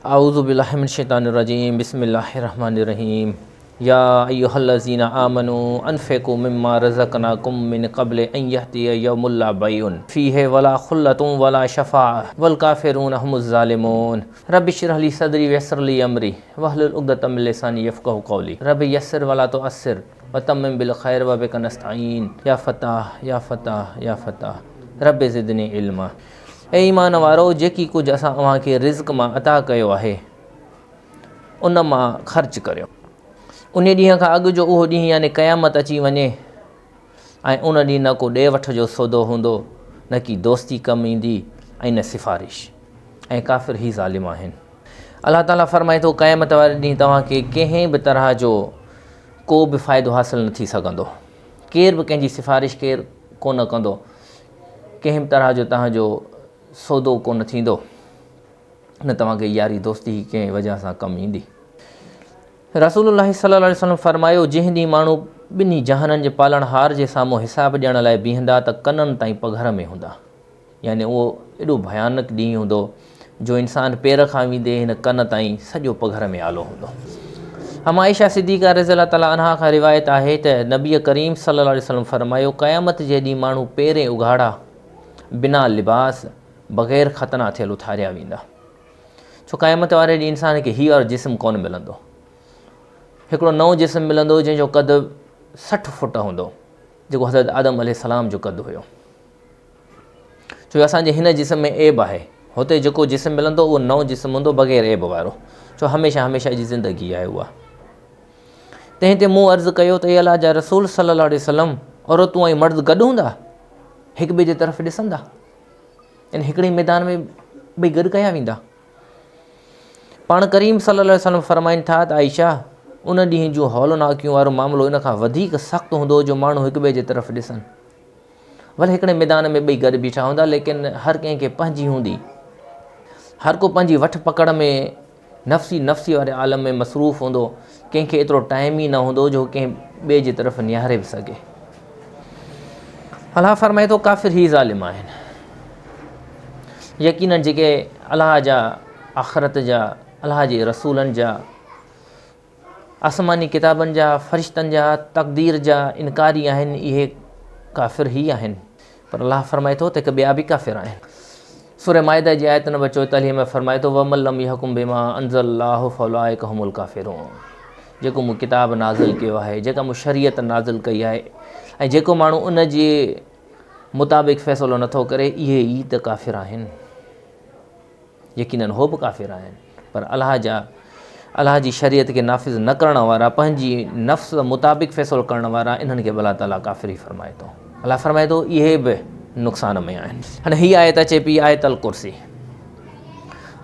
आऊज़ु बिल्लाहि मिनश शैतानिर रजीम बिस्मिल्लाहिर रहमानिर रहीम या अय्युहल्लज़ीना आमनू अनफ़िक़ू मिम्मा रज़क़नाकुम मिन क़ब्ल अन यअतिय यौमुन ला बैउन फ़ीहि वला ख़ुल्लतुन वला शफ़ाअह वल काफ़िरून हुमुज़ ज़ालिमून रब्बि इश्रह ली सदरी वयस्सिर ली अमरी वहलुल उक़दतम मिन लिसानी यफ़क़हू क़ौली रब्बि यस्सिर वला तुअस्सिर वतम्मिम बिल ख़ैर व बिका नस्तईन या फ़ताह या फ़ताह या फ़ताह रब्बि ज़िदनी इल्मा। ए ईमान वारो, जेकी कुझु असां अव्हांखे रिज़्क़ मां अता कयो आहे उन मां ख़र्च करियो। उन ॾींहं खां अॻु जो उहो ॾींहुं यानी क़यामत अची वञे ऐं उन ॾींहुं न को ॾे वठ जो सौदो हूंदो, न की दोस्ती कमु ईंदी ऐं न सिफ़ारिश, ऐं काफ़िर ई ज़ालिम आहिनि। अलाह ताला फ़रमाए थो, क़यामत वारे ॾींहुं तव्हांखे कंहिं बि तरह जो को बि फ़ाइदो हासिलु न थी सघंदो। केर बि कंहिंजी सिफ़ारिश केरु कोन कंदो, कंहिं बि तरह जो तव्हांजो सौदो कोन थींदो, न तव्हांखे यारी दोस्ती कंहिं वजह सां कमु ईंदी। रसूलुल्लाह सल्लल्लाहु अलैहि वसल्लम फ़रमायो, जंहिं ॾींहुं माण्हू ॿिन्ही जहाननि जे पालणहार जे साम्हूं हिसाब ॾियण लाइ बीहंदा त कननि ताईं पघर में हूंदा। यानी उहो एॾो भयानक ॾींहुं हूंदो जो इंसानु पेर खां वेंदे हिन कन ताईं सॼो पघर में आलो हूंदो। हम आयशा सिद्दीक़ा रज़ियल्लाहु ताला अन्हा खां रिवायत आहे त नबी करीम सल्लल्लाहु अलैहि वसल्लम फ़रमायो, क़यामत जे ॾींहुं माण्हू पेरें उघाड़ा बिना लिबास बग़ैर ख़तना थियल उथारिया वेंदा। छो क़यामत वारे ॾींहुं इंसान खे हीउ और जिस्म कोन मिलंदो। हिकिड़ो नओं जिस्म मिलंदो जंहिंजो क़द 60 फुट हूंदो, जेको हज़रत आदम अलैहिस्सलाम जो क़द हुयो। छो असांजे हिन जिस्म में ऐब आहे, हुते जेको जिस्म मिलंदो उहो नओं जिस्म हूंदो बग़ैर ऐब वारो। छो हमेशह जी ज़िंदगी आहे उहा। तंहिं ते मूं अर्ज़ु कयो त अल्लाह जा रसूल सल्लल्लाहु अलैहि वसल्लम, औरतूं ऐं मर्द गॾु हूंदा, हिक ॿिए जे तरफ़ ॾिसंदा, यानी हिकिड़े मैदान में ॿई गॾु कया वेंदा। पाण करीम सल्लल्लाहु अलैहि वसल्लम फ़रमाइनि था त आयशा, उन ॾींहुं जूं हौलनाकियूं वारो मामिलो इन खां वधीक सख़्तु हूंदो जो माण्हू हिक ॿिए जे तरफ़ ॾिसनि। भले हिकिड़े मैदान में ॿई गॾु बीठा हूंदा, लेकिन हर कंहिंखे पंहिंजी हूंदी, हर को पंहिंजी वठ पकड़ में नफ़्सी वारे आलम में मसरूफ़ हूंदो। कंहिंखे एतिरो टाइम ई न हूंदो जो कंहिं ॿिए जी तरफ़ निहारे बि सघे। अलाह फ़रमाए थो, काफ़िर ई ज़ालिम आहिनि। यकीनन जेके अलाह जा, आख़िरत जा, अलाह जे रसूलनि जा, आसमानी किताबनि जा, फ़रिश्तनि जा, तक़दीर जा इनकारी आहिनि, इहे काफ़िर ई आहिनि। पर अलाह फ़रमाए थो त हिकु ॿिया बि काफ़िर आहिनि। सूरह माइदा जी आयत नंबर 44 में फ़रमाए थो, वमन लम यहकुम बिमा अंज़लल्लाहु फउलाइका हुमुल काफ़िरून। जेको मूं किताब नाज़िल कयो आहे, जेका मूं शरीयत नाज़िल कई आहे, ऐं जेको माण्हू उन जे मुताबिक़ फ़ैसिलो नथो करे, इहे ई त काफ़िर आहिनि। यकीनन हो बि काफ़िर आहिनि, पर अलाह जी शरीयत खे नाफ़िज़ न करण वारा, पंहिंजी नफ़्स मुताबिक़ फ़ैसिलो करण वारा, इन्हनि खे अलाह ताला काफ़िर ई फ़रमाए थो। अलाह फ़रमाए थो इहे बि नुक़सान में आहिनि। हाणे हीअ आयत अचे पई, आयतल कुर्सी।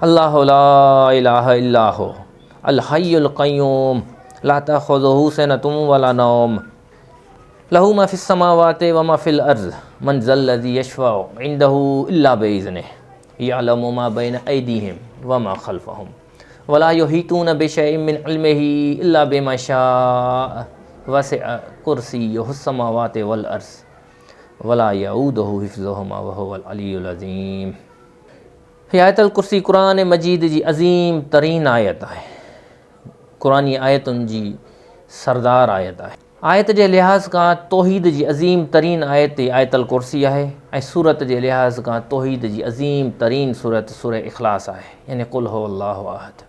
अल्लाहु ला इलाहा इल्ला हु अल हय्युल क़य्यूम ला तअख़ुज़ुहु सिनतुन वला नौम लहू मा फ़िस समावाति व मा फ़िल अर्ज़ मन ज़ल्लज़ी यशफ़अउ इंदहु इल्ला बिइज़्निहि यअलमु मा बैन अयदीहिम व मा ख़ल्फ़हुम वला युहीतून बिशैइन मिन इल्मिही इल्ला बिमा शाअ वसिअ कुर्सियुहु समावाति वल अर्ज़ वला यऊदुहु हिफ़्ज़ुहुमा व हुवल अलियुल अज़ीम। हीअ आयतल कुर्सी क़ुरान मजीद जी अज़ीम तरीन आयत आहे, क़ुरानी आयतुनि जी सरदार आयत आहे। आयत जे लिहाज़ खां तौहीद जी अज़ीम तरीन आयत आयतल कुर्सी आहे, ऐं सूरत जे लिहाज़ खां तौहीद जी अज़ीम तरीन सूरत सूरह इख़लास आहे, यानी कुल हो अल्लाहु अहद।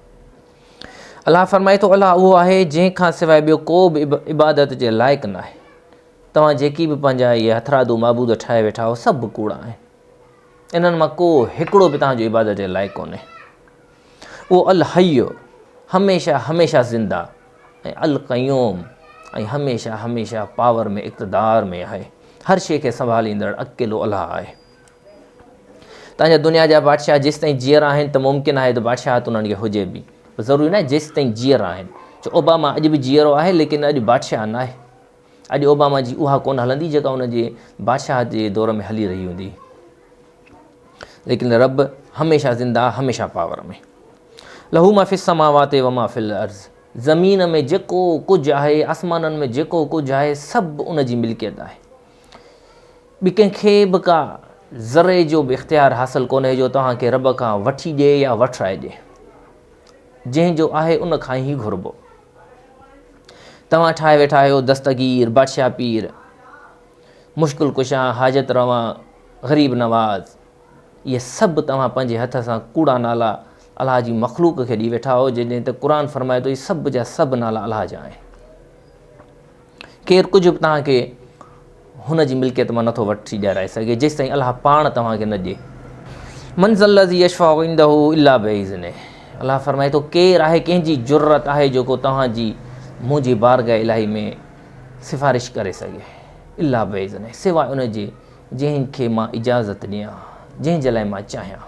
अलाह फ़रमाए थो, अलाह उहो आहे जंहिंखां सवाइ ॿियो को बि इबादत जे लाइक़ु न आहे। तव्हां जेकी बि पंहिंजा इहे हथरादू माबूद ठाहे वेठा हो, सभु कूड़ा आहिनि। इन्हनि मां को हिकिड़ो बि तव्हांजो इबादत जे लाइक़ु कोन्हे। उहो अल हय्य, हमेशह ज़िंदा, ऐं अल क़य्यूम, ऐं हमेशह पावर में, इक़्तिदार में आहे। हर शइ खे संभालींदड़ अकेलो अलाह आहे। तव्हांजा दुनिया जा बादशाह जेसि ताईं जीअर आहिनि त मुमकिन आहे त बादशाहत उन्हनि खे हुजे बि, ज़रूरी न आहे जेसि ताईं जीअर आहिनि। छो ओबामा अॼु बि जीअरो आहे, लेकिन अॼु बादशाह न आहे। अॼु ओबामा जी उहा कोन हलंदी जेका उन जे बादशाह जे दौर में हली रही हूंदी। लेकिन रब हमेशह ज़िंदा, हमेशह पावर में। लहू मा फ़िस समावाति व मा फ़िल अर्ज़, ज़मीन में जेको कुझु आहे, आसमाननि में जेको कुझु आहे, सभु उन जी मिल्कियत आहे। ॿी कंहिंखे बि का ज़रे जो बि इख़्तियार हासिलु कोन्हे जो तव्हांखे रब खां वठी ॾिए या वठराए ॾिए। जंहिंजो आहे उन खां ई घुरिबो। तव्हां ठाहे वेठा आहियो दस्तगीर, बादशाह पीर, मुश्किल कुशा, हाजत रवां, ग़रीब नवाज़, इहे सभु तव्हां पंहिंजे हथ सां कूड़ा नाला अलाह जी मख़लूक खे ॾेई वेठा हो, जंहिं त क़ुर फरमाए थो इहे सभु जा सभु नाला अलाह जा आहिनि। केरु कुझु बि तव्हांखे हुन जी मिल्कियत मां नथो वठी ॾियाराए सघे जेसि ताईं अलाह पाण तव्हांखे न ॾिए। मंज़िल यशफ़अउ इंदहु इल्ला बिइज़्निहि, अलाह फरमाए थो केरु आहे, कंहिंजी ज़रूरत आहे जेको तव्हांजी मुंहिंजी बारगाह इलाही में सिफ़ारिश करे सघे, इल्ला बिइज़्निहि, सवाइ उनजे जंहिंखे मां इजाज़त ॾियां, जंहिंजे लाइ मां चाहियां।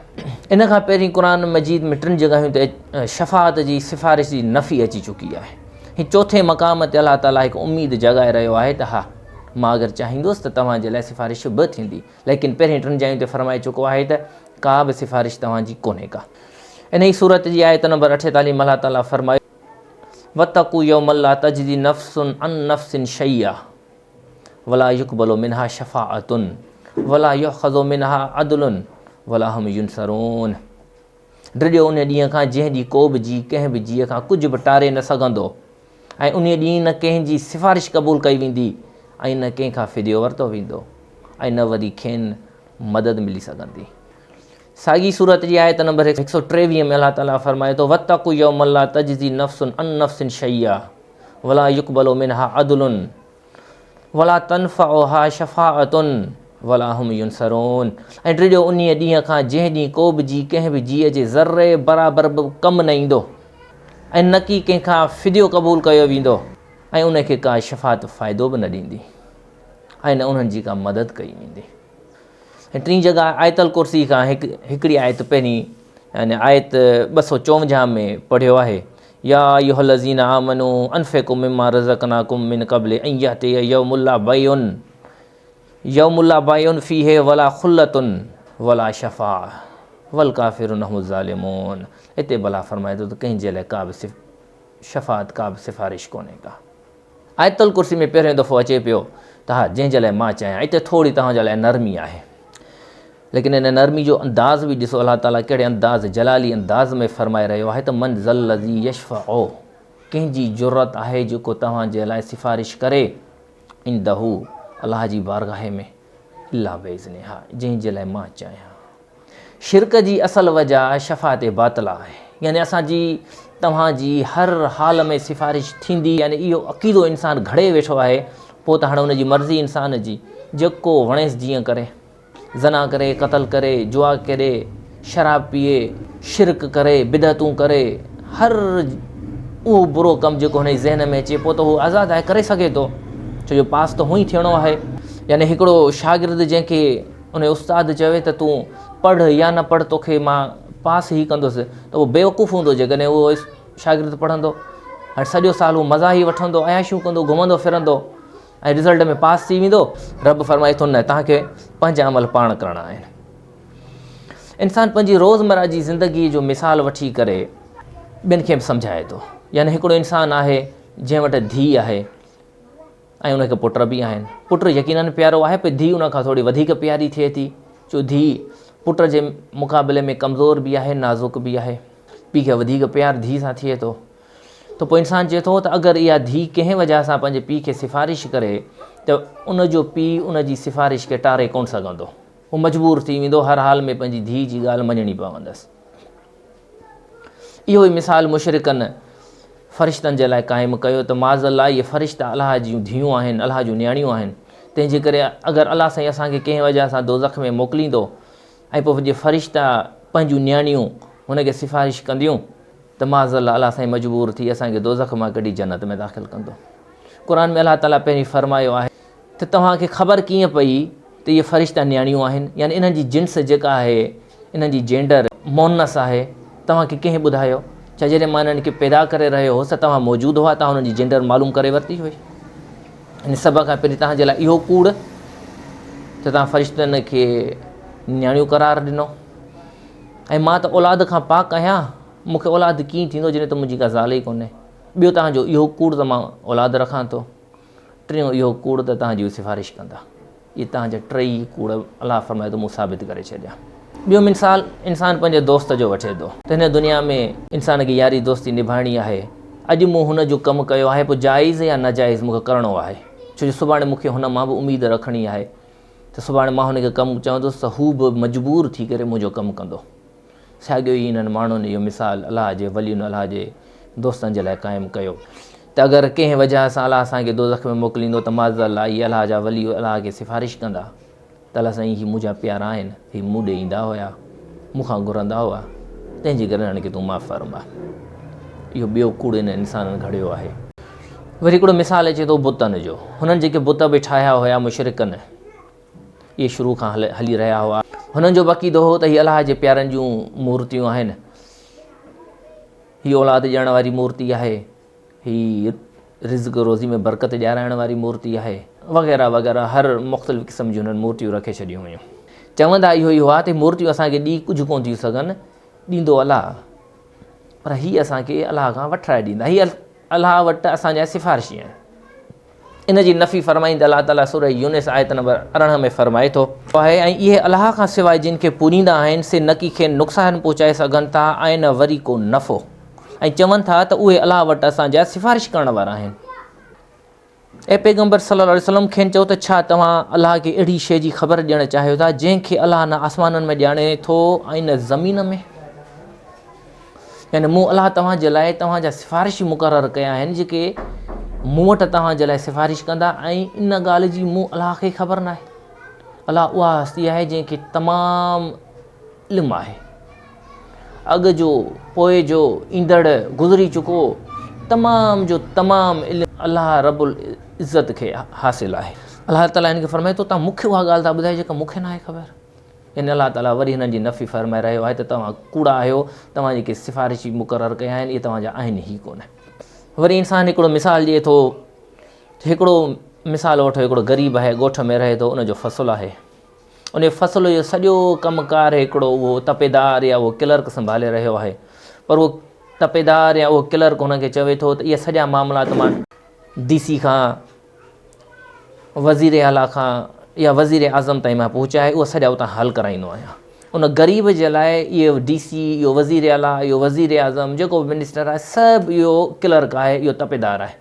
इन खां पहिरीं क़ुर मजीद में 3 जॻहियूं ते शफ़ाअत जी सिफ़ारिश जी नफ़ी अची चुकी आहे। हीअ चौथे मक़ाम ते अलाह ताला हिकु उमेद जॻाए रहियो आहे त हा मां अगरि चाहींदुसि त तव्हांजे लाइ सिफ़ारिश बि थींदी, लेकिन पहिरीं 3 जॻहियुनि ते फरमाए चुको आहे त का बि सिफ़ारिश तव्हांजी कोन्हे का। इन ई सूरत जी आयत नंबर 48 में अलाह ताला फरमायो वत्तक़ू यौमन ला तजज़ी नफ़्सुन अन नफ़्सिन शैआ वला युक़बलु मिनहा शफ़ाअतुन वला युख़ज़ु मिनहा अदलुन वला हम युनसरून। ड्रिजो उन ॾींहं खां जंहिं ॾींहुं को बि जी कंहिं बि जीअ खां कुझु बि टारे न सघंदो, ऐं उन ॾींहुं न कंहिंजी सिफ़ारिश क़बूल कई वेंदी, ऐं न कंहिंखां फ़िदियो वरितो वेंदो, ऐं न वरी खेनि मदद मिली सघंदी। साॻी सूरत जी आयत नंबर 123 में अलाह ताला फरमाए थो वत्तक़ू यौमन ला तजज़ी नफ़्सुन अन नफ़्सिन शैआ वला युक़बलु मिनहा अदलुन वला तनफ़अुहा शफ़ाअतुन वला हम युनसरून। ऐं ड्रिजो उन ॾींहं खां जंहिं ॾींहुं को बि जी कंहिं बि जीअ जे ज़र्रे बराबरि बि कमु न ईंदो, ऐं न की कंहिंखां फ़िदियो क़बूल कयो वेंदो, ऐं उनखे का शफ़ाअत फ़ाइदो बि न ॾींदी, ऐं न उन्हनि जी का मदद कई वेंदी। ऐं 3 जॻह आयतल कुर्सी खां हिकिड़ी आयत पहिरीं यानी आयत 254 में पढ़ियो आहे या अय्युहल्लज़ीना आमनू अनफ़िक़ू मिम्मा रज़क़नाकुम मिन क़ब्लि अन यअतिय यौमुन ला बैउन फ़ीहि वला ख़ुल्लतुन वला शफ़ाअ वल काफ़िरून हुमुज़ ज़ालिमून। हिते भला फरमाए थो त कंहिंजे लाइ का बि शफ़ाअत, का बि सिफ़ारिश कोन्हे का। आयतल कुर्सी में पहिरियों दफ़ो अचे पियो त हा जंहिंजे लाइ मां चाहियां। हिते थोरी तव्हांजे लाइ नरमी आहे, लेकिन इन नरमी जो अंदाज़ बि ॾिसो अलाह ताला कहिड़े अंदाज़ जलाली अंदाज़ में फरमाए रहियो आहे त मन ज़ल्लज़ी यशफ़अउ, कंहिंजी ज़रूरत आहे जेको तव्हांजे लाइ सिफ़ारिश करे इंदहू अलाह जी बारगाह में इल्ला बिइज़्निहि, हा जंहिंजे लाइ मां चाहियां। शिरक जी असल वजह शफ़ाअत बातिल आहे, यानी असांजी तव्हांजी हर हाल में सिफ़ारिश थींदी, यानी इहो अक़ीदो इंसानु घड़े वेठो आहे। पोइ त हाणे हुनजी मर्ज़ी इंसान जी, जेको वणेसि जीअं करे, ज़ना करे, क़तल करे, जुआ करे, शराब पीए, शिरक करे, बिदतूं करे, हर उहो बुरो कमु जेको हुनजे ज़हन में अचे पोइ त उहो आज़ादु आहे, करे सघे थो, छो जो पास त हुअं ई थियणो आहे। यानी हिकिड़ो शागिर्द जंहिंखे उन उस्ताद चवे त तूं पढ़ या न पढ़, तोखे मां पास ई कंदुसि, त उहो बेवकूफ़ हूंदो जेकॾहिं उहो शागिर्द पढ़ंदो। हाणे सॼो साल उहो मज़ा ई वठंदो, अयाशियूं कंदो, घुमंदो फिरंदो, ऐं रिज़ल्ट में पास थी वेंदो। रब फरमाए थो न, तव्हांखे पंहिंजा अमल पाण करणा आहिनि। इंसानु पंहिंजी रोज़मर्रा जी ज़िंदगीअ जो मिसाल वठी करे ॿियनि खे बि सम्झाए थो। यानी हिकिड़ो इंसानु आहे जंहिं वटि धीउ आहे ऐं उनखे पुट बि आहिनि। पुट यकीननि प्यारो आहे, पर धीउ उनखां थोरी वधीक प्यारी थिए थी, छो धीउ पुट जे मुक़ाबले में कमज़ोर बि आहे, नाज़ुक बि आहे। पीउ खे वधीक प्यारु धीउ सां थिए थो, त पोइ इंसानु चए थो त अगरि इहा धीउ कंहिं वजह सां पंहिंजे पीउ खे सिफ़ारिश करे त उनजो पीउ उनजी सिफ़ारिश खे टारे कोन सघंदो, उहो मजबूर थी वेंदो हर हाल में पंहिंजी धीउ जी ॻाल्हि मञणी पवंदसि। इहो ई मिसाल मुशरिकनि फ़रिश्तनि जे लाइ क़ाइमु कयो त माज़अल्लाह इहे फ़रिश्ता अलाह जूं धीअरूं आहिनि, अलाह जूं नियाणियूं आहिनि। तंहिंजे करे अगरि अलाह साईं असांखे कंहिं वजह सां दोज़ख में मोकिलींदो ऐं पोइ जे फ़रिश्ता पंहिंजूं नियाणियूं हुनखे सिफ़ारिश कंदियूं त माज़अल्लाह अलाह साईं मजबूर थी असांखे दोज़ख मां कढी जन्नत में दाख़िल कंदो। क़ुर में अलाह ताला पहिरीं फरमायो आहे त तव्हांखे ख़बर कीअं पई त इहे फ़रिश्ता नियाणियूं आहिनि, यानी इन्हनि जी जिन्स जेका आहे, इन्हनि जी जेंडर मोनस आहे, तव्हांखे कंहिं ॿुधायो? छा जॾहिं मां इन्हनि खे पैदा करे रहियो हुउसि त तव्हां मौजूदु हुआ, तव्हां हुननि जी जेंडर मालूम करे वरिती हुई? इन सभ खां पहिरीं तव्हांजे लाइ इहो कूड़ त तव्हां फ़रिश्तनि खे नियाणियूं करार ॾिनो। ऐं मां त औलाद खां पाक आहियां, मूंखे औलाद कीअं थींदो जॾहिं त मुंहिंजी का ज़ाल ई कोन्हे। ॿियो तव्हांजो इहो कूड़ त मां औलाद रखां थो। टियों इहो कूड़ त तव्हांजी सिफ़ारिश कंदा। इहे तव्हांजा टई कूड़ अलाह फरमाए थो मूं साबित करे छॾिया। ॿियो मिसाल इंसान पंहिंजे दोस्त जो वठे थो त हिन दुनिया में इंसान खे यारी दोस्ती निभाइणी आहे। अॼु मूं हुन जो कमु कयो आहे, पोइ जाइज़ या नाजाइज़ मूंखे करिणो आहे, छो जो सुभाणे मूंखे हुन मां बि उमेदु रखणी आहे त सुभाणे मां हुनखे कमु चवंदुसि त हू बि मजबूर थी करे मुंहिंजो कमु कंदो। साॻियो ई हिननि माण्हुनि इहो मिसाल अलाह जे वलियुनि अलाह जे दोस्तनि जे लाइ क़ाइमु कयो त अगरि कंहिं वजह सां अलाह असांखे दोज़ख में मोकिलींदो त माज़अल्लाह इहे अलाह जा वली अलाह खे सिफ़ारिश कंदा त अलाह साईं हीअ मुंहिंजा प्यारा आहिनि, हीअ मूं ॾे ईंदा हुआ, मूंखां घुरंदा हुआ, तंहिंजे करे हाणे खे तूं माफ़ फरमा। इहो ॿियो कूड़ हिन इंसाननि घड़ियो आहे। वरी हिकिड़ो मिसाल अचे थो बुतनि जो। हुननि जेके बुत बि ठाहिया हुआ मुशरिकनि, इहे शुरू खां हली रहिया हुआ। हुननि जो वक़ीदो हो त हीअ अलाह जे प्यारनि जूं मूर्तियूं आहिनि, हीअ औलाद ॾियण वारी मूर्ति आहे, हीअ रिज़्क़ रोज़ी में बरकत ॾियाराइण वारी मूर्ति आहे, वग़ैरह वग़ैरह हर मुख़्तलिफ़ क़िस्म जूं हुननि मूर्तियूं रखे छॾियूं हुयूं। चवंदा इहो ई हुआ त मूर्तियूं असांखे ॾी कुझु कोन थियूं सघनि, ॾींदो अलाह, पर हीअ असांखे अलाह खां वठाए ॾींदा, हीअ अलाह वटि असांजा सिफ़ारिशी आहिनि। इन जी नफ़ी फ़रमाईंदे अलाह ताला सूरह यूनिस आयत नंबर 18 में फ़रमाए थो आहे ऐं इहे अलाह खां सवाइ जिन खे पूरींदा आहिनि से न की खे नुक़सानु पहुचाए सघनि था ऐं न वरी को नफ़ो, ऐं चवनि था त उहे अलाह वटि असांजा सिफ़ारिश करण वारा आहिनि। ऐं पैगम्बर सल्लल्लाहु अलैहि वसल्लम खेनि चयो त छा तव्हां अलाह खे अहिड़ी शइ जी ख़बर ॾियणु चाहियो था जंहिंखे अलाह न आसमाननि में ॼाणे थो ऐं न ज़मीन में? यानी मूं अलाह तव्हांजे लाइ तव्हांजा सिफ़ारिशी मुक़ररु कया आहिनि जेके मूं वटि तव्हांजे लाइ सिफ़ारिश कंदा, ऐं इन ॻाल्हि जी मूं अलाह खे ख़बर न आहे। अलाह उहा हस्ती आहे जंहिंखे तमामु इल्मु आहे, अॻु जो पोइ जो ईंदड़ गुज़री चुको तमामु जो तमामु इल्मु अलाह रब्बुल इज़्ज़त खे हासिलु आहे। अलाह ताला हिन खे फ़रमाए थो तव्हां मूंखे उहा ॻाल्हि था ॿुधायो जेका मूंखे न आहे ख़बर। इन अलाह ताला वरी हिननि जी नफ़ी फ़रमाए रहियो आहे त तव्हां कूड़ा आहियो, तव्हां जेके सिफ़ारिशी मुक़ररु कया आहिनि इहे तव्हांजा आहिनि ई कोन। वरी इंसानु हिकिड़ो मिसाल ॾिए थो, हिकिड़ो मिसाल वठो, हिकिड़ो ग़रीब आहे, ॻोठ में रहे थो, उनजो फ़सुलु आहे, उन फ़सुल जो सॼो कमुकारु हिकिड़ो उहो तपेदार या उहो क्लर्क संभाले रहियो आहे, पर उहो तपेदार या उहो क्लर्क हुनखे चवे थो त इहे सॼा मामलात मां DC खां वज़ीर आला खां या वज़ीर आज़म ताईं मां पहुचाए उहा सॼा उतां हल कराईंदो आहियां। उन ग़रीब जे लाइ इहो DC, इहो वज़ीर आला, इहो वज़ीर आज़म, जेको बि मिनिस्टर आहे, सभु इहो क्लर्क आहे, इहो तपेदार आहे।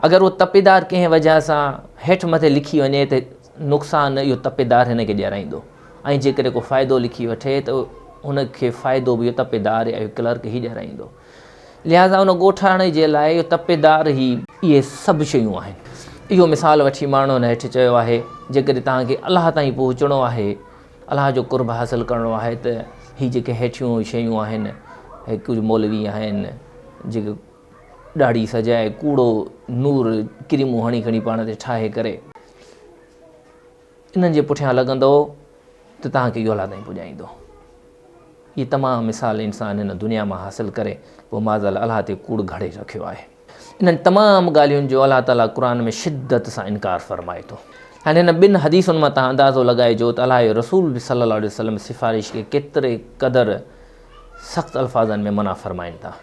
अगरि उहो तपेदार कंहिं वजह सां हेठि मथे लिखी वञे त नुक़सानु इहो तपेदार हिन खे ॾियाराईंदो, ऐं जेकॾहिं को फ़ाइदो लिखी वठे त हुनखे फ़ाइदो बि इहो तपेदार या इहो क्लर्क ई ॾियाराईंदो। लिहाज़ा उन ॻोठाणे जे लाइ इहो तपेदार ई इहे सभु शयूं आहिनि। इहो मिसाल वठी माण्हू हुन हेठि चयो आहे जेकॾहिं तव्हांखे अलाह ताईं पहुचणो आहे, अलाह जो कुर्ब हासिलु करिणो आहे त हीअ जेके हेठियूं शयूं आहिनि, कुझु मौलवी आहिनि जेके ॾाढी सजाए कूड़ो नूर क्रीमूं हणी खणी पाण ते ठाहे करे इन्हनि जे पुठियां लॻंदो त तव्हांखे इहो अलाह ताईं पुॼाईंदो। इहे तमामु मिसाल इंसानु हिन दुनिया मां हासिलु करे पोइ माज़अल अलाह ते कूड़ घड़े रखियो आहे। इन्हनि तमामु ॻाल्हियुनि जो अलाह ताला क़ुर में शिद्दत सां इनकार फ़रमाए थो। हाणे हिन ॿिनि हदीसुनि मां तव्हां अंदाज़ो लॻाइजो त अलाह जो रसूल बि सल्लल्लाहु अलैहि वसल्लम सिफ़ारिश खे केतिरे क़दुरु सख़्तु अल्फाज़नि में मना फ़रमाइनि था।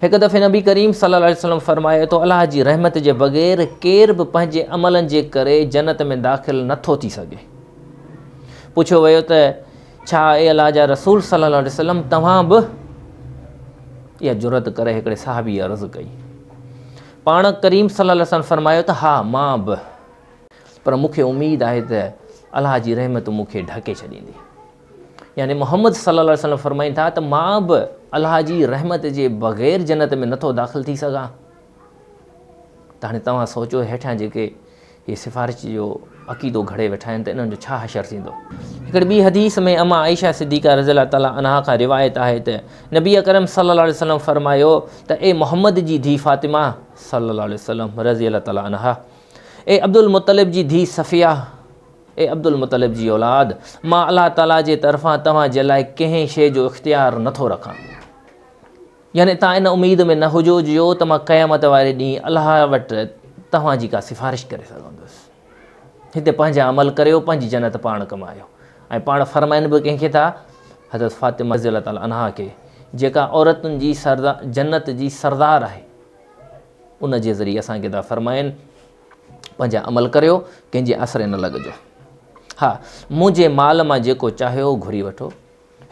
हिकु दफ़े नबी करीम सल्लल्लाहु अलैहि वसल्लम फ़रमाए थो अलाह जी रहमत जे बग़ैर केर बि पंहिंजे अमलनि जे करे जन्नत में दाख़िल नथो थी सघे। पुछियो वियो त छा ए अलाह जा रसूल सल्लल्लाहु अलैहि वसल्लम तव्हां बि? इहा जुरत करे हिकिड़े साहबी अर्ज़ु कई। पाण करीम सल्लल्लाहु अलैहि वसल्लम फ़रमायो त हा मां बि, पर मूंखे उमेदु आहे त अलाह जी रहमत मूंखे ढके छॾींदी। यानी मोहम्मद सल्लल्लाहु अलैहि वसल्लम फ़रमाइनि था त मां बि अलाह जी रहमत जे बग़ैर जन्नत में नथो दाख़िल थी सघां। त हाणे तव्हां सोचो हेठां जेके इहे सिफ़ारिश जो अक़ीदो घड़े वेठा आहिनि त इन्हनि जो छा हशर थींदो। हिकिड़ी ॿी हदीस में अमा आयशा सिद्दीक़ा रज़ियल्लाहु ताला अन्हा खां रिवायत आहे त नबी अकरम सल्लल्लाहु अलैहि वसल्लम फ़रमायो त ए मोहम्मद जी धीउ फ़ातिमा सल्लल्लाहु अलैहि वसल्लम रज़ियल्लाहु ताला अन्हा, ए अब्दुल मुत्तलिब जी धीउ सफ़िया, ए अब्दुल मुत्तलिब जी औलाद, मां अलाह ताला जे तरफ़ां तव्हांजे लाइ कंहिं शइ जो इख़्तियार नथो रखां। यानी तव्हां इन उमेद में न हुजो जो त मां क़यामत वारे ॾींहुं अलाह वटि तव्हांजी का सिफ़ारिश करे सघंदुसि। हिते पंहिंजा अमल करियो, पंहिंजी जन्नत पाण कमायो। ऐं पाण फ़रमाइनि बि कंहिंखे था, हज़रत फ़ातिमा रज़ियल्लाहु ताला अन्हा खे, जेका औरतुनि जी जन्नत जी सरदार आहे, उन जे ज़रिए असांखे था फ़रमाइनि पंहिंजा अमल करियो, कंहिंजे असरे न लॻिजो। हाँ, मुंहिंजे माल मां जेको चाहियो घुरी वठो,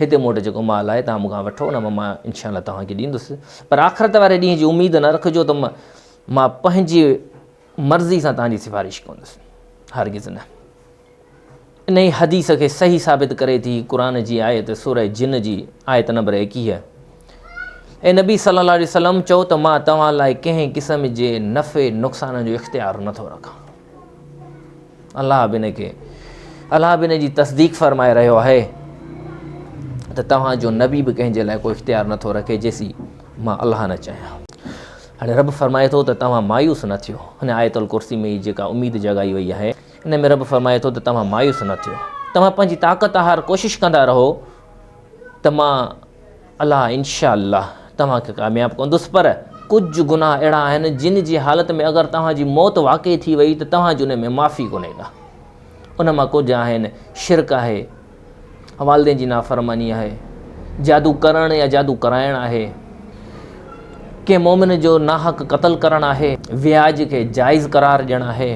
हिते मूं वटि जेको माल आहे तव्हां मूंखां वठो, उन मां इनशाअल्लाह तव्हांखे ॾींदुसि, पर आख़िरत वारे ॾींहं जी उमेदु न रखिजो त मां पंहिंजी मर्ज़ी सां तव्हांजी सिफ़ारिश कंदुसि, हरगिज़ न। इन ई हदीस खे सही साबित करे थी क़ुर जी आयत सूरह जिन जी आयत नंबर 21। ऐं नबी सल्लल्लाहु अलैहि वसल्लम चओ त मां तव्हां लाइ कंहिं क़िस्म जे नफ़े नुक़सान जो इख़्तियार नथो रखां। अलाह बि इन जी तस्दीक़ फ़रमाए रहियो आहे त तव्हांजो नबी बि कंहिंजे लाइ कोई इख़्तियार नथो रखे जेसी मां अलाह न चाहियां। हाणे रब फरमाए थो त तव्हां मायूस न थियो। हिन आयतुल कुर्सी में जेका उमेदु जॻाई वई आहे, इन में रब फरमाए थो त तव्हां मायूस न थियो, तव्हां पंहिंजी ताक़त हार कोशिशि कंदा रहो त मां अलाह इनशा अल्लाह तव्हांखे कामयाबु कंदुसि। पर कुझु गुनाह अहिड़ा आहिनि जिन जी हालत में अगरि तव्हांजी मौत वाक़ई थी वई त तव्हांजी उन में माफ़ी कोन्हे का। उन मां कुझु आहिनि शिरक आहे, वालिदैन जी नाफ़रमानी आहे, जादू करणु या जादू कराइणु आहे, कंहिं मोमिन जो नाहक क़तल करणु आहे, व्याज खे जाइज़ करार ॾियणु आहे,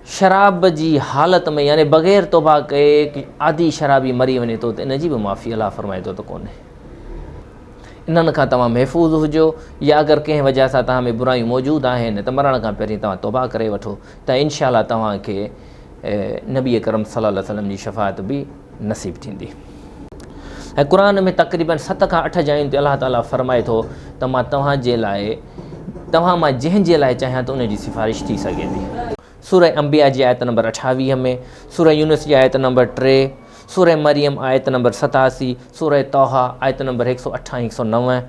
शराब जी हालत में यानी बग़ैर तौबा कए आदि शराबी मरी वञे थो त इन जी बि माफ़ी अलाह फरमाए थो त कोन्हे। इन्हनि खां तव्हां महफ़ूज़ हुजो, या अगरि कंहिं वजह सां तव्हां में बुरायूं मौजूदु आहिनि त मरण खां पहिरीं तव्हां तौबा करे वठो त इनशा अल्लाह तव्हांखे नबी करम सल्लल्लाहु अलैहि वसल्लम जी शफ़ाअत बि नसीब थींदी। ऐं क़ुर में तक़रीबन 7 खां 8 जायुनि ते अलाह ताला फरमाए थो त मां तव्हां मां जंहिंजे लाइ चाहियां त उनजी सिफ़ारिश थी सघे थी। सूरह अंबिया जी आयत नंबर 28 में, सूरह यूनुस जी आयत नंबर 3, सूरह मरियम आयत नंबर 87, सूरह तौहा आयत नंबर 108 109,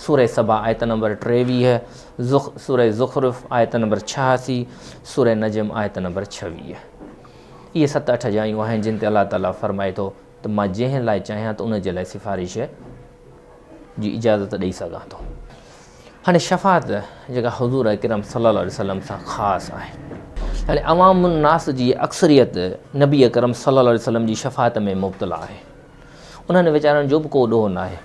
सूरह सबा आयत नंबर 23, सूरह ज़ुख़रुफ़ आयत नंबर 86, सूरह नजम आयत नंबर 26। इहे 7-8 जायूं आहिनि जिन ते अलाह ताला फरमाए थो त मां जंहिं लाइ चाहियां त उनजे लाइ सिफ़ारिश जी इजाज़त ॾेई सघां थो। हाणे शफ़ाअत जेका हुज़ूर अकरम सल्लल्लाहु अलैहि वसल्लम सां ख़ासि आहे। हाणे अवामुन नास जी अक्सरियत नबी अकरम सल्लल्लाहु अलैहि वसल्लम जी शफ़ाअत में मुब्तला आहे। उन्हनि वीचारनि जो बि को ॾोह न आहे।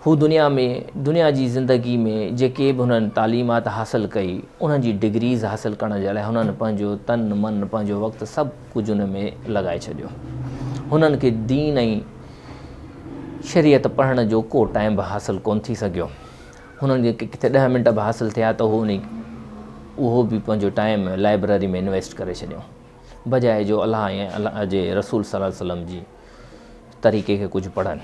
हू दुनिया जी ज़िंदगी में जेके बि हुननि तालीमात हासिलु कई, उन्हनि जी डिग्रीज़ हासिलु करण जे लाइ हुननि पंहिंजो तन मन पंहिंजो वक़्तु सभु कुझु उन में लॻाए छॾियो। हुननि खे दीन ऐं शरीयत पढ़ण जो को टाइम बि हासिलु कोन थी सघियो। हुननि खे किथे 10 मिंट बि हासिलु थिया त उहो बि पंहिंजो टाइम लाइब्रेरी में इन्वेस्ट करे छॾियो, बजाए जो अलाह ऐं अलाह जे रसूल सल्लल्लाहु अलैहि वसल्लम जी तरीक़े खे कुझु पढ़नि।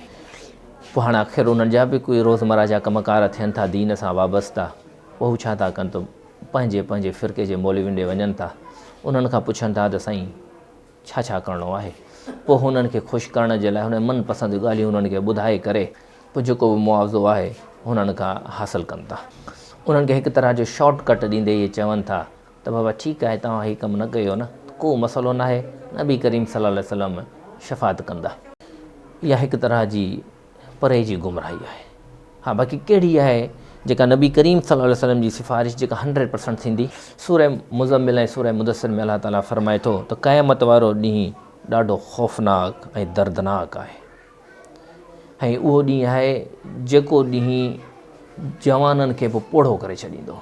पोइ हाणे आख़िर उन्हनि जा बि कोई रोज़मर्रा जा कमकार थियनि था दीन सां वाबस्ता, पोइ हू छा था कनि त पंहिंजे फ़िरके जे मौलवियुनि ॾे वञनि था, उन्हनि खां पुछनि था त साईं छा करिणो आहे। पोइ हुननि खे ख़ुशि करण जे लाइ हुन मनपसंदि ॻाल्हियूं हुननि खे ॿुधाए करे पोइ जेको बि मुआवज़ो आहे हुननि खां हासिलु कनि था। उन्हनि खे हिकु तरह जो शॉर्टकट ॾींदे इहे चवनि था त बाबा ठीकु आहे, तव्हां हीउ कमु न कयो न, को मसइलो न आहे, नबी करीम सल्लल्लाहु अलैहि वसल्लम शफ़ाअत कंदा। इहा हिकु तरह जी परे जी गुमराही आहे। हा, बाक़ी कहिड़ी आहे जेका नबी करीम सल्लल्लाहु अलैहि वसल्लम जी सिफ़ारिश जेका 100% थींदी। सूरह मुज़म्मिल ऐं सूरह मुदस्सिर में अलाह ताला फरमाए थो त क़यामत वारो ॾींहुं ॾाढो ख़ौफ़नाक ऐं दर्दनाक आहे। ऐं उहो ॾींहुं आहे जेको ॾींहुं जवाननि खे पोइ पोढ़ो करे छॾींदो।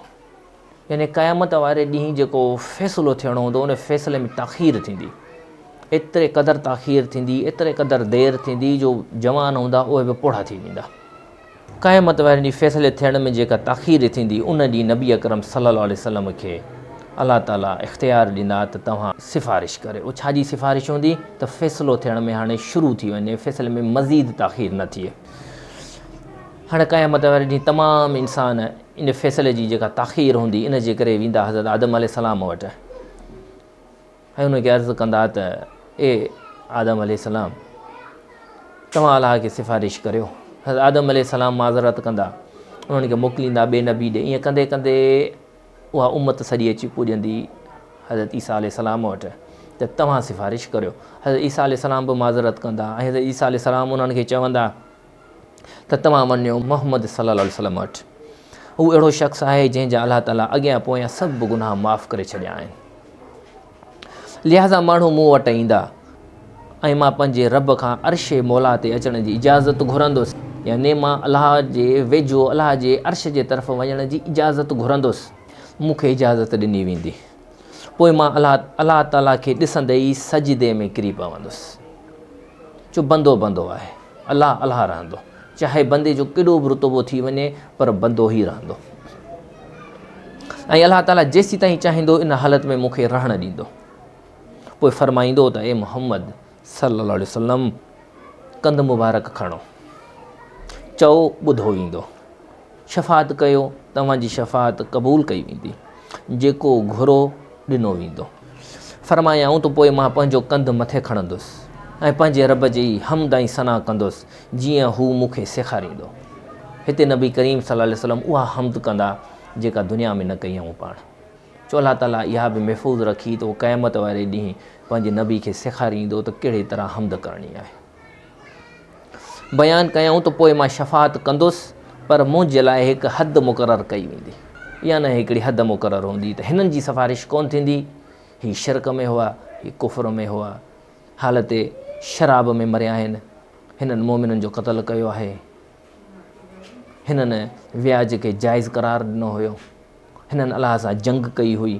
यानी क़यामत वारे ॾींहुं जेको फ़ैसिलो थियणो हूंदो उन फ़ैसिले में ताख़ीर थींदी, एतिरे क़दुरु ताख़ीर थींदी, एतिरे क़दुरु देरि थींदी जो जवान हूंदा उहे बि पोढ़ा थी वेंदा। क़यामत वारे ॾींहुं फ़ैसिले थियण में जेका ताख़ीर थींदी उन ॾींहुं नबी अकरम सल्लल्लाहु अलैहि वसल्लम खे अलाह ताला इख़्तियार ॾींदा त तव्हां सिफ़ारिश करे। उहा छा जी सिफ़ारिश हूंदी त फ़ैसिलो थियण में हाणे शुरू थी वञे, फ़ैसिले में मज़ीद ताख़ीर न थिए। हाणे क़यामत वारे ॾींहुं तमामु इंसान इन फ़ैसिले जी जेका ताख़ीर हूंदी इन जे करे वेंदा हज़रत आदम अलैहिस्सलाम वटि ऐं उनखे अर्ज़ु कंदा त ए आदम अलैहिस्सलाम तव्हां अलाह खे सिफ़ारिश करियो। हज़रत आदम अलैहिस्सलाम माज़रत कंदा, उन्हनि खे मोकिलींदा ॿिए नबी ॾे। ईअं कंदे कंदे उहा उम्मत सॼी अची पुॼंदी हज़रत ईसा अलैहिस्सलाम वटि त तव्हां सिफ़ारिश करियो। हज़रत ईसा अलैहिस्सलाम बि माज़रत कंदा ऐं हज़रत ईसा अलैहिस्सलाम उन्हनि खे चवंदा त तव्हां वञो मुहम्मद सल्लल्लाहु अलैहि वसल्लम वटि। हू अहिड़ो शख़्स आहे जंहिंजा अलाह ताला अॻियां पोयां सभु गुनाह माफ़ु करे छॾिया आहिनि। लिहाज़ा माण्हू मूं वटि ईंदा ऐं मां पंहिंजे रब खां अर्श मौला ते अचण जी इजाज़त घुरंदुसि, याने मां अलाह जे वेझो अलाह जे अर्श जे तरफ़ वञण जी इजाज़त घुरंदुसि, मूंखे इजाज़त ॾिनी वेंदी। पोइ मां अलाह ताला खे ॾिसंदे ई सजदे में किरी पवंदुसि। जो बंदो बंदो आहे, अलाह अलाह रहंदो, चाहे बंदे जो केॾो बि रुतबो थी वञे पर बंदो ई रहंदो। ऐं अलाह ताला जेसीं ताईं चाहींदो इन हालत में मूंखे रहणु ॾींदो। पोइ फरमाईंदो त ए मोहम्मद सल्लल्लाहु अलैहि वसल्लम कंध मुबारक खणो, चओ ॿुधो वेंदो, शफ़ात कयो तव्हांजी शफ़ात क़बूल कई वेंदी, जेको घुरो ॾिनो वेंदो। फरमायाऊं त पोइ मां पंहिंजो कंधु मथे खणंदुसि ऐं पंहिंजे रब जी हमद ऐं सना कंदुसि जीअं हू मूंखे सेखारींदो। हिते नबी करीम सल्लल्लाहु अलैहि वसल्लम उहा हमद कंदा जेका दुनिया में न कई आऊं पाण। चो अलाह ताला इहा बि महफ़ूज़ रखी त उहो क़यामत वारे ॾींहुं पंहिंजे नबी खे सेखारींदो त कहिड़े तरह हमद करणी आहे। बयानु कयूं त पोइ मां शफ़ात कंदुसि पर मुंहिंजे लाइ हिकु हद मुक़ररु कई वेंदी, या न हिकिड़ी हद मुक़ररु हूंदी त हिननि जी सिफ़ारिश कोन थींदी। हीअ शिरक में हुआ, हीअ कुफ़र में हुआ, हालत शराब में मरिया आहिनि, हिननि मोमिननि जो क़त्ल कयो आहे, हिननि व्याज खे जाइज़ करार ॾिनो हुयो, हिननि अलाह सां जंग कई हुई,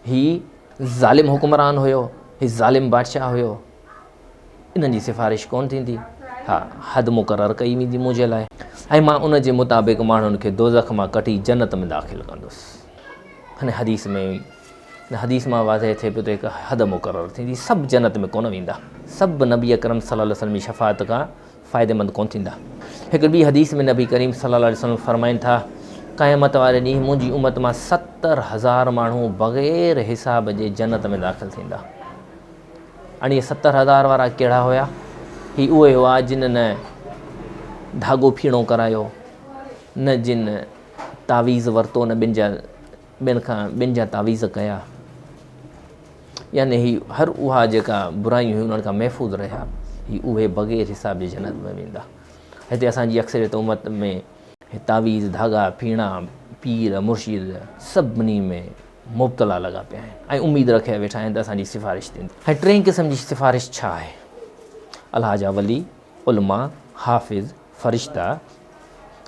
हीअ ज़ालिम हुक्मरान हुयो, हीअ ज़ालिम बादशाह हुयो, इन्हनि जी सिफ़ारिश कोन थींदी। हा, हद मुक़ररु कई वेंदी मुंहिंजे लाइ ऐं मां उन जे मुताबिक़ माण्हुनि खे दोज़ख मां कढी जन्नत में दाख़िल कंदुसि। हिन हदीस मां वाज़ह थिए पियो त हिकु हद मुक़ररु थींदी, सभु जन्नत में कोन वेंदा, सभु नबी अकरम सल्लल्लाहु अलैहि वसल्लम जी शफ़ात खां फ़ाइदेमंद कोन थींदा। हिकु ॿी हदीस में नबी करीम सल्लल्लाहु अलैहि वसल्लम फरमाइनि था क़यामत वारे ॾींहुं मुंहिंजी उम्मत मां 70,000 माण्हू बग़ैर हिसाब जे जन्नत में दाख़िल थींदा। हाणे इहे 70,000 वारा कहिड़ा हुया? ही उहे हुआ जिन न धाॻो फीणो करायो, न जिन तावीज़ वरितो, न ॿिनि जा तावीज़ कया, यानी ही हर उहा जेका बुराइयूं हुयूं उन्हनि खां महफ़ूज़ रहिया, ही उहे बग़ैर हिसाब जे जन्नत में वेंदा। हिते असांजी अक्सरियत उम्मत में तावीज़, धाॻा, फीणा, पीर, मुर्शिद सभिनी में मुब्तला लॻा पिया आहिनि ऐं उमेदु रखे वेठा आहिनि त असांजी सिफ़ारिश थींदी। ऐं टे क़िस्म जी सिफ़ारिश छा आहे? अलाह जा वली, उलमा, हाफ़िज़, फ़रिश्ता,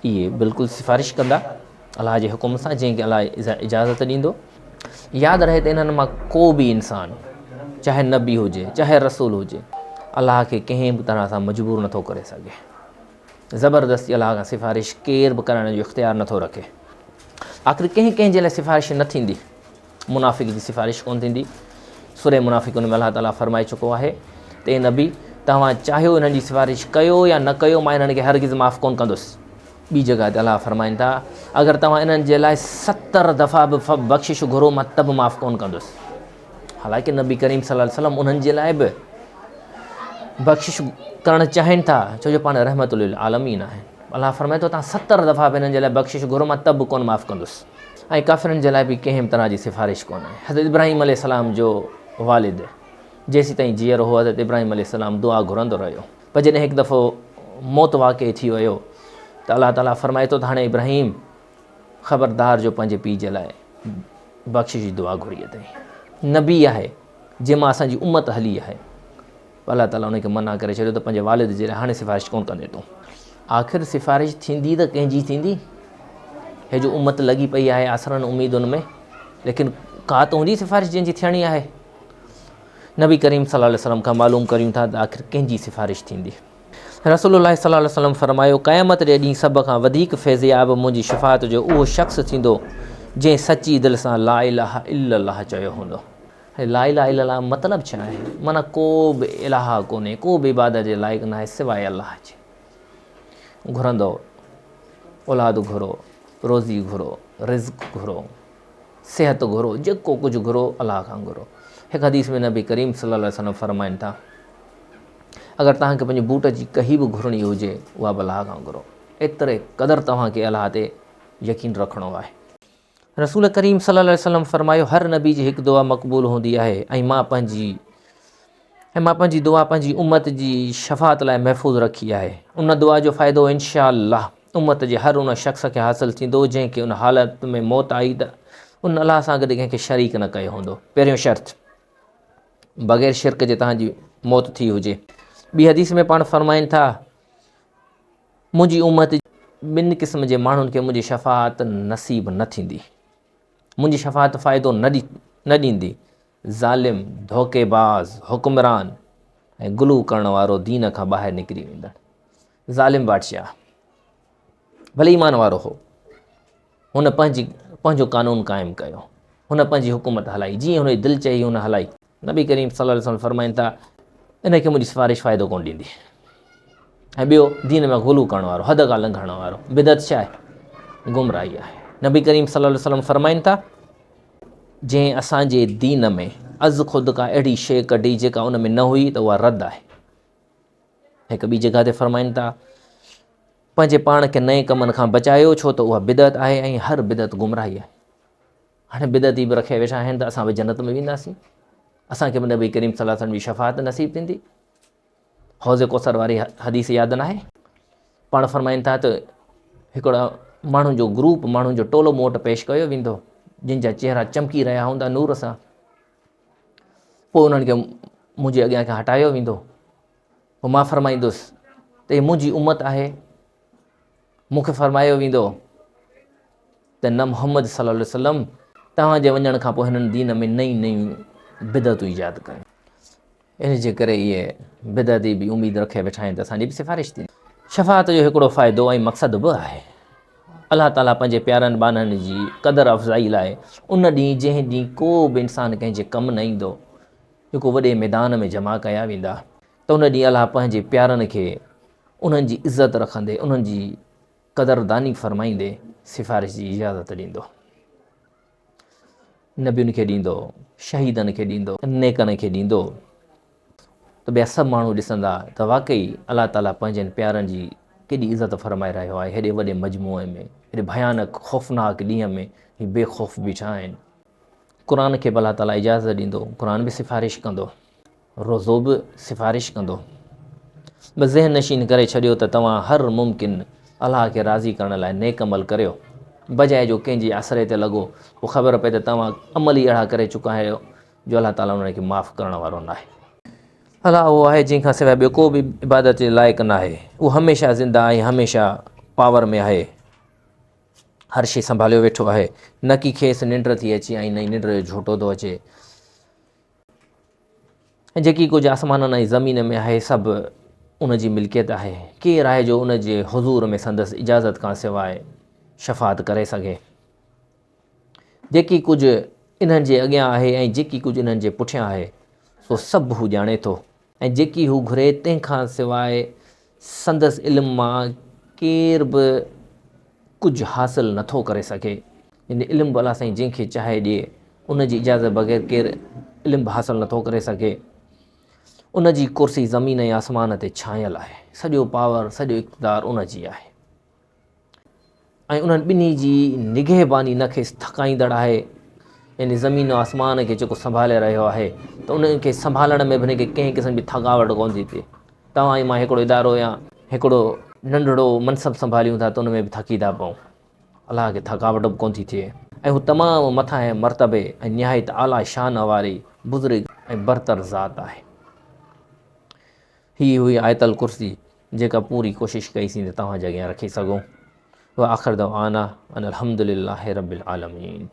इहे बिल्कुलु सिफ़ारिश कंदा अलाह जे हुकुम सां, जंहिंखे अलाह इजाज़त ॾींदो। यादि रहे त इन्हनि मां को बि इंसानु, चाहे नबी हुजे, चाहे रसूल हुजे, अलाह खे कंहिं बि तरह सां मजबूर नथो करे सघे। ज़बरदस्ती अलाह खां सिफ़ारिश केर बि करण जो इख़्तियार नथो रखे। आख़िर कंहिं जे लाइ सिफ़ारिश न थींदी? मुनाफ़िक़ जी सिफ़ारिश कोन थींदी। सूरह मुनाफ़िक़ून में अलाह ताला फरमाए चुको आहे त ए नबी, तव्हां चाहियो इन्हनि जी सिफ़ारिश कयो या न कयो, मां इन्हनि खे हरगिज़ माफ़ु कोन कंदुसि। ॿी जॻह ते अलाह फरमाइनि था अगरि तव्हां इन्हनि जे लाइ 70 दफ़ा बि बख़्शिश घुरो मां त बि माफ़ु कोन कंदुसि। हालांकि नबी करीम सल्लल्लाहु अलैहि वसल्लम उन्हनि जे लाइ बि बख़्शिश करणु चाहिनि था, छो जो पाण रहमतुल लिल आलमीन आहिनि। अलाह फरमाए थो तव्हां 70 दफ़ा बि हिननि जे लाइ बख़्शिश घुरो मां त बि कोन माफ़ु कंदुसि। ऐं काफ़िरनि जे लाइ बि कंहिं तरह जी सिफ़ारिश कोन्हे। हज़रत इब्राहिम अलैहिस्सलाम जो वालिद जेसीं ताईं जीअरो हो, हज़रत इब्राहिम अलैहिस्सलाम दुआ घुरंदो रहियो, पर जॾहिं हिकु दफ़ो मौत वाक़िअ थी वियो त अलाह ताला फरमाए थो त हाणे इब्राहिम ख़बरदार जो पंहिंजे पीउ जे लाइ बख़्शिश जी दुआ घुरी अथई। नबी आहे जंहिंमां असांजी उम्मत हली आहे, अलाह ताला उनखे मना करे छॾियो त पंहिंजे वालिद जे लाइ हाणे सिफ़ारिश कोन कंदे तूं। आख़िर सिफ़ारिश थींदी त कंहिंजी थींदी? हे जो उम्मत लॻी पई आहे आसरनि उमीदुनि में, लेकिन का त हूंदी सिफ़ारिश जंहिंजी थियणी आहे। नबी करीम सल्लल्लाहु अलैहि वसल्लम खां मालूम करियूं था त आख़िर कंहिंजी सिफ़ारिश थींदी। रसूलुल्लाह सल्लल्लाहु अलैहि वसल्लम फरमायो क़यामत जे ॾींहुं सभ खां वधीक फैज़याब मुंहिंजी शफ़ात जो उहो शख़्स थींदो जंहिं सची दिलि सां ला इलाहा इल्लल्लाह चयो हूंदो। ला इलाहा इल्लल्लाह मतिलबु छा आहे? माना को बि इलाहा कोन्हे, को बि इबादत जे लाइक़ु न आहे सवाइ अलाह जे। घुरंदो औलाद घुरो, रोज़ी घुरो, रिज़्क़ घुरो, सिहत घुरो, जेको कुझु घुरो अलाह खां घुरो। हिकु हदीस में नबी करीम सल्लल्लाहु अलैहि वसल्लम फरमाइनि था अगरि तव्हांखे पंहिंजे बूट जी कही बि घुरणी हुजे उहा बि अलाह खां घुरो। एतिरे क़दुरु तव्हांखे अलाह ते यकीन रखिणो आहे। रसूल करीम सल्लल्लाहु अलैहि वसल्लम फरमायो हर नबी जी हिकु दुआ मक़बूल हूंदी आहे ऐं मां पंहिंजी दुआ पंहिंजी उम्मत जी शफ़ात लाइ महफ़ूज़ रखी आहे। उन दुआ जो फ़ाइदो इंशा अल्लाह उम्मत जे हर उन शख़्स खे हासिलु थींदो जंहिंखे उन हालत में मौत आई त उन अलाह सां गॾु कंहिंखे शरीक न कयो हूंदो। पहिरियों शर्त बग़ैर शिरक जे तव्हांजी मौत थी हुजे। ॿी हदीस में पाण फरमाइनि था मुंहिंजी उम्मत ॿिनि क़िस्म जे माण्हुनि खे मुंहिंजी शफ़ात नसीब न थींदी। मुंहिंजी शफ़ात फ़ाइदो न ॾींदी। ज़ालिम, धोखेबाज़, हुक्मरान ऐं गुलू करण वारो दीन खां ॿाहिरि निकिरी वेंदड़। ज़ालिम बादशाह भले ईमान वारो हो, हुन पंहिंजो कानून क़ाइमु कयो, हुन पंहिंजी हुकूमत हलाई, जीअं हुनजी दिलि चई हुन हलाई। नबी करीम सल्लल्लाहु अलैहि वसल्लम फरमाइनि था, इनखे मुंहिंजी सिफ़ारिश फ़ाइदो कोन ॾींदी। ऐं ॿियो, दीन में गुलू करण वारो, हद खां लंघण वारो, बिदअत छा आहे? गुमराही आहे। नबी करीम सल्लल्लाहु अलैहि वसल्लम फरमाइनि था, जंहिं असांजे दीन में अज़ ख़ुदि का अहिड़ी शइ कढी जेका उन में न हुई त उहा रद्द आहे। हिकु ॿी जॻह ते फरमाइनि था, पंहिंजे पाण खे नए कमनि खां बचायो, छो त उहा बिदअत आहे ऐं हर बिदअत गुमराही आहे। हाणे बिदअती बि रखे वेठा आहिनि त असां बि जन्नत में वेंदासीं, असांखे बि नबी करीम सल्लल्लाहु अलैहि वसल्लम जी शफ़ाअत नसीब थींदी। हौज़ कौसर वारी हदीस यादि न आहे? पाण फरमाइनि था त हिकिड़ा माण्हुनि जो ग्रुप, माण्हुनि जो टोलो मूं वटि पेश कयो वेंदो, जिन जा चेहरा चमकी रहिया हूंदा नूर सां। पोइ उन्हनि खे मुंहिंजे अॻियां खां हटायो वेंदो। पोइ मां फरमाईंदुसि त हीअ मुंहिंजी उम्मत आहे। मूंखे फरमायो वेंदो त न मुहम्मद सल्लल्लाहु अलैहि वसल्लम, तव्हांजे वञण खां पोइ हिननि दीन में नयूं नयूं बिदअतूं ईजाद कयूं। इन जे करे इहे बिदअती बि उमेदु रखे वेठा आहिनि त असांजी बि सिफ़ारिश थींदी। शफ़ाअत जो हिकिड़ो फ़ाइदो ऐं मक़सदु बि आहे। अलाह ताला पंहिंजे प्यारनि बाननि जी क़दुरु अफ़ज़ाई लाइ उन ॾींहुं जंहिं ॾींहुं को बि इंसानु कंहिंजे कमु न ईंदो, जेको वॾे मैदान में जमा कया वेंदा, त उन ॾींहुं अलाह पंहिंजे प्यारनि खे उन्हनि जी इज़त रखंदे, उन्हनि जी क़दुरदानी फ़रमाईंदे सिफ़ारिश जी इजाज़त ॾींदो। नबियुनि खे ॾींदो, शहीदनि खे ॾींदो, नेकनि खे ॾींदो, त ॿिया सभु माण्हू ॾिसंदा त वाक़ई अलाह ताला पंहिंजनि प्यारनि जी केॾी इज़त फ़रमाए रहियो आहे। हेॾे वॾे मजमूए में, हेॾे भयानक ख़ौफ़नाक ॾींहं में ही बेख़ौफ़ बीठा आहिनि। क़ुर खे बि अलाह ताला इजाज़त ॾींदो, क़ुर बि सिफ़ारिश कंदो, रोज़ो बि सिफ़ारिश कंदो। बसि ज़हन नशीन करे छॾियो त तव्हां हर मुमकिन अलाह खे राज़ी करण लाइ नेक अमल करियो, बजाए जो कंहिंजे आसरे ते लॻो। पोइ ख़बर पए त तव्हां अमल ई अहिड़ा करे चुका आहियो जो अलाह ताला उनखे माफ़ु करण वारो न आहे। अलाह उहो आहे जंहिंखां सवाइ ॿियो को बि इबादत जे लाइक़ु न आहे। उहो हमेशह ज़िंदा आहे, हमेशह पावर में आहे, हर शइ संभालियो वेठो आहे। न की खेसि निंड थी अचे ऐं नई निंड जो झोटो थो अचे। ऐं जेकी कुझु आसमाननि ऐं ज़मीन में आहे सभु उन जी मिल्कियत आहे। केरु आहे जो उन जे हुज़ूर में संदसि इजाज़त खां सवाइ शफ़ाअत करे सघे? जेकी कुझु इन्हनि जे अॻियां आहे ऐं जेकी कुझु इन्हनि जे पुठियां आहे, सो सभु हू ॼाणे थो। ऐं जेकी हू घुरे तंहिंखां सवाइ संदसि इल्म मां केर बि कुझु हासिलु नथो करे सघे। इन इल्मु अलाह साईं जंहिंखे चाहे ॾिए, उन जी इजाज़त बग़ैर केरु इल्मु बि हासिलु नथो करे सघे। उन जी कुर्सी ज़मीन ऐं आसमान ते छायल आहे, सॼो पावर, सॼो इक़्तिदार उन जी आहे। ऐं उन्हनि ॿिन्ही जी निगहबानी न खेसि थकाईंदड़ आहे। यानी ज़मीन ऐं आसमान खे जेको संभाले रहियो आहे, त उन्हनि खे संभालण में बि हिनखे कंहिं क़िस्म जी थकावट कोन थी थिए। तव्हां ऐं मां हिकिड़ो इदारो या हिकिड़ो नंढिड़ो मनसबु संभालियूं था त उन में बि थकी था पऊं, अलाह खे थकावट बि कोन थी थिए। ऐं हू तमामु मथां ऐं मर्तबे ऐं निहायत आला शान वारी बुज़ुर्ग ऐं बरतर ज़ात आहे। ही हुई आयतल कुर्सी जेका पूरी कोशिशि कईसीं त तव्हांजे अॻियां रखी सघूं। व आख़िर दवाना अनिल हम्दुलिल्लाहि रब्बिल आलमीन।